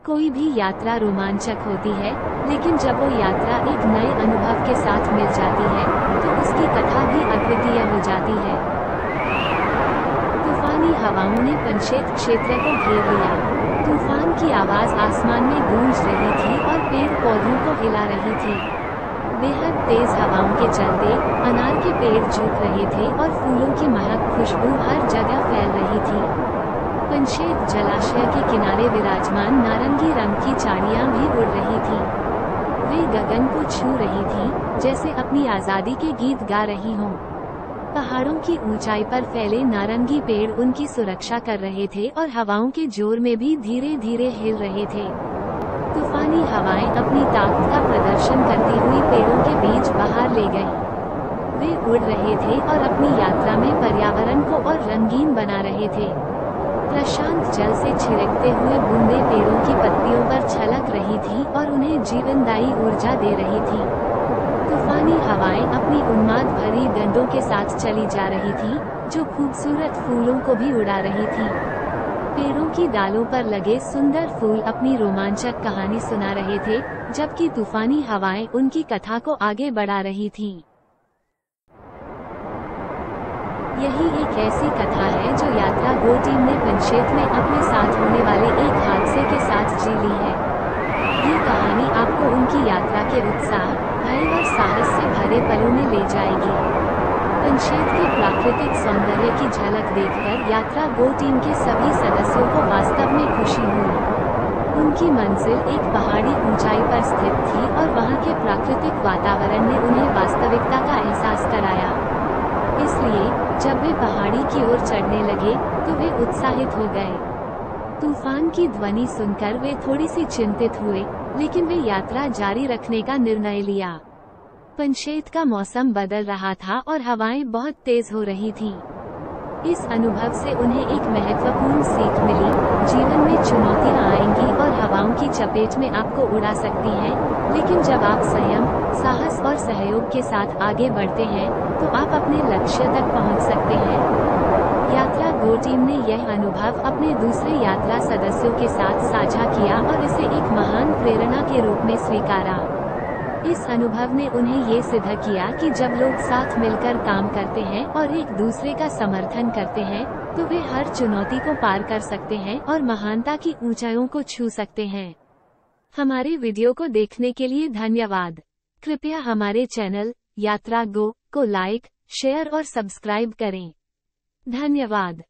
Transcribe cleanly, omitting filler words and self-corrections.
कोई भी यात्रा रोमांचक होती है, लेकिन जब वो यात्रा एक नए अनुभव के साथ मिल जाती है, तो उसकी कथा भी अद्वितीय हो जाती है। तूफानी हवाओं ने पंचेत क्षेत्र को घेर लिया। तूफान की आवाज आसमान में गूंज रही थी और पेड़ पौधों को हिला रही थी। बेहद तेज हवाओं के चलते अनार के पेड़ झुक रहे थे और फूलों की महक खुशबू हर जगह फैल रही थी। पंचेत जलाशय के किनारे विराजमान नारंगी रंग की चाड़ियां भी उड़ रही थी। वे गगन को छू रही थी, जैसे अपनी आजादी के गीत गा रही हों। पहाड़ों की ऊंचाई पर फैले नारंगी पेड़ उनकी सुरक्षा कर रहे थे और हवाओं के जोर में भी धीरे धीरे हिल रहे थे। तूफानी हवाएं अपनी ताकत का प्रदर्शन करती हुई पेड़ों के बीच बाहर ले गईं। वे उड़ रहे थे और अपनी यात्रा में पर्यावरण को और रंगीन बना रहे थे। प्रशांत जल से छिड़कते हुए बूंदे पेड़ों की पत्तियों पर छलक रही थी और उन्हें जीवनदायी ऊर्जा दे रही थी। तूफानी हवाएं अपनी उन्माद भरी डंडों के साथ चली जा रही थी, जो खूबसूरत फूलों को भी उड़ा रही थी। पेड़ों की डालों पर लगे सुंदर फूल अपनी रोमांचक कहानी सुना रहे थे, जबकि तूफानी हवाएं उनकी कथा को आगे बढ़ा रही थीं। यही एक ऐसी कथा है जो यात्रा गो टीम ने पंचेत में अपने साथ होने वाले एक हादसे के साथ जी ली है। ये कहानी आपको उनकी यात्रा के उत्साह, भय और साहस से भरे पलों में ले जाएगी। पंचेत के प्राकृतिक सौंदर्य की झलक देखकर यात्रा गो टीम के सभी सदस्यों को वास्तव में खुशी हुई। उनकी मंजिल एक पहाड़ी ऊंचाई पर स्थित थी और वहां के प्राकृतिक वातावरण ने उन्हें वास्तविकता का एहसास कराया। इसलिए जब वे पहाड़ी की ओर चढ़ने लगे, तो वे उत्साहित हो गए। तूफान की ध्वनि सुनकर वे थोड़ी सी चिंतित हुए, लेकिन वे यात्रा जारी रखने का निर्णय लिया। पंचेत का मौसम बदल रहा था और हवाएं बहुत तेज हो रही थीं। इस अनुभव से उन्हें एक महत्वपूर्ण सीख मिली। जीवन में चुनौतियां आएंगी और हवाओं की चपेट में आपको उड़ा सकती हैं, लेकिन जब आप संयम, साहस और सहयोग के साथ आगे बढ़ते हैं, तो आप अपने लक्ष्य तक पहुंच सकते हैं। यात्रा गो टीम ने यह अनुभव अपने दूसरे यात्रा सदस्यों के साथ साझा किया और इसे एक महान प्रेरणा के रूप में स्वीकारा। इस अनुभव ने उन्हें ये सिद्ध किया कि जब लोग साथ मिलकर काम करते हैं और एक दूसरे का समर्थन करते हैं, तो वे हर चुनौती को पार कर सकते हैं और महानता की ऊंचाइयों को छू सकते हैं। हमारे वीडियो को देखने के लिए धन्यवाद। कृपया हमारे चैनल यात्रा गो को लाइक, शेयर और सब्सक्राइब करें। धन्यवाद।